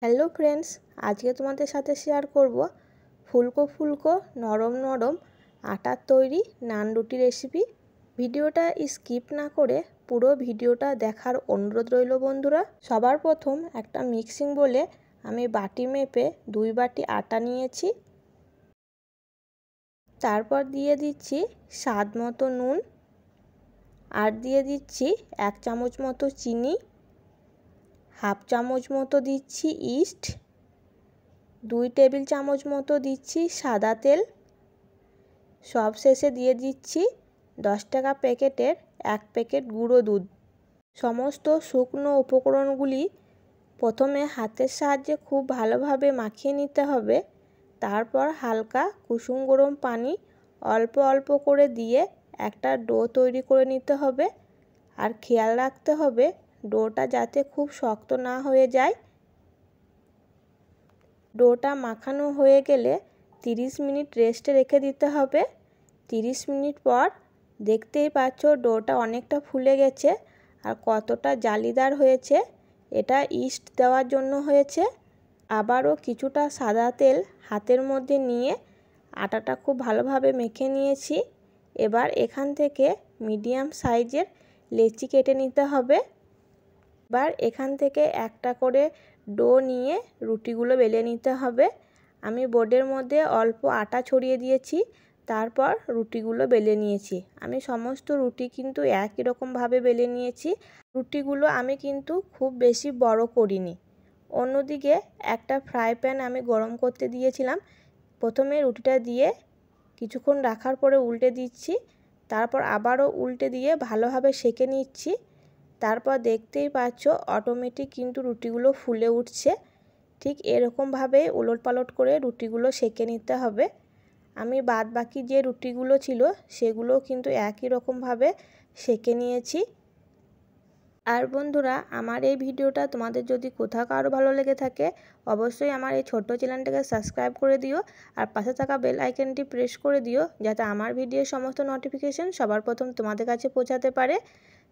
Hello friends, আজকে তোমাদের সাথে শেয়ার করব ফুলকো ফুলকো নরম নরম আটার তৈরি নান রুটি রেসিপি। ভিডিওটা স্কিপ না করে পুরো ভিডিওটা দেখার অনুরোধ রইল বন্ধুরা। সবার প্রথম একটা মিক্সিং বলে আমি বাটি মেপে 2 বাটি আটা নিয়েছি। তারপর দিয়ে দিচ্ছি স্বাদ মতো নুন, আর দিয়ে দিচ্ছি 1 চামচ মতো চিনি, হাফ চামচ মতো দিচ্ছি ইস্ট, 2 টেবিল চামচ মতো দিচ্ছি সাদা তেল, সব শেষে দিয়ে দিচ্ছি 10 টাকা প্যাকেটের 1 প্যাকেট গুঁড়ো দুধ। সমস্ত শুকনো উপকরণগুলি প্রথমে হাতের সাহায্যে খুব ভালোভাবে মাখিয়ে নিতে হবে। তারপর হালকা কুসুম গরম পানি অল্প অল্প করে দিয়ে একটা ডো তৈরি করে নিতে হবে। আর খেয়াল রাখতে হবে ডোটা যাতে খুব শক্ত না হয়ে যায়। ডোটা মাখানো হয়ে গেলে 30 মিনিট রেস্টে রেখে দিতে হবে। 30 মিনিট পর দেখতেই পাচ্ছ ডোটা অনেকটা ফুলে গেছে আর কতটা জালিদার হয়েছে। এটা ইস্ট দেওয়ার জন্য হয়েছে। আবারও কিছুটা সাদা তেল হাতের মধ্যে নিয়ে আটাটা খুব ভালোভাবে মেখে নিয়েছি। এবার এখান থেকে মিডিয়াম সাইজের লেচি কেটে নিতে হবে। এবার এখান থেকে একটা করে ডো নিয়ে রুটিগুলো বেলে নিতে হবে। আমি বোর্ডের মধ্যে অল্প আটা ছড়িয়ে দিয়েছি, তারপর রুটিগুলো বেলে নিয়েছি। আমি সমস্ত রুটি কিন্তু একই রকমভাবে বেলে নিয়েছি। রুটিগুলো আমি কিন্তু খুব বেশি বড় করিনি। অন্যদিকে একটা ফ্রাই প্যান আমি গরম করতে দিয়েছিলাম। প্রথমে রুটিটা দিয়ে কিছুক্ষণ রাখার পরে উল্টে দিচ্ছি, তারপর আবারও উল্টে দিয়ে ভালোভাবে সেঁকে নিচ্ছি। তারপর দেখতেই পাচ্ছ অটোমেটিক কিন্তু রুটিগুলো ফুলে উঠছে। ঠিক এরকমভাবে উলটপালট করে রুটিগুলো সেঁকে নিতে হবে। আমি বাদ বাকি যে রুটিগুলো ছিল সেগুলো কিন্তু একই রকমভাবে সেঁকে নিয়েছি। আর বন্ধুরা, আমার এই ভিডিওটা তোমাদের যদি কোথাও কারো ভালো লেগে থাকে অবশ্যই আমার এই ছোট্ট চ্যানেলটাকে সাবস্ক্রাইব করে দিও আর পাশে থাকা বেল আইকনটি প্রেস করে দিও, যাতে আমার ভিডিওর সমস্ত নোটিফিকেশন সবার প্রথম তোমাদের কাছে পৌঁছাতে পারে।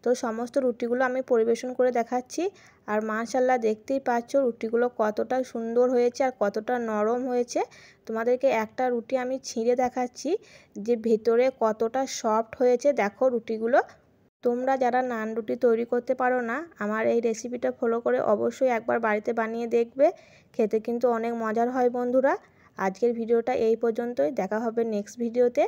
তো সমস্ত রুটিগুলো আমি পরিবেশন করে দেখাচ্ছি। আর মাশাআল্লাহ দেখতেই পাচ্ছ রুটিগুলো কতটা সুন্দর হয়েছে আর কতটা নরম হয়েছে। তোমাদেরকে একটা রুটি আমি ছিঁড়ে দেখাচ্ছি যে ভেতরে কতটা সফট হয়েছে। দেখো রুটিগুলো। তোমরা যারা নান রুটি তৈরি করতে পারো না, আমার এই রেসিপিটা ফলো করে অবশ্যই একবার বাড়িতে বানিয়ে দেখবে। খেতে কিন্তু অনেক মজার হয় বন্ধুরা। আজকের ভিডিওটা এই পর্যন্তই। দেখা হবে নেক্সট ভিডিওতে।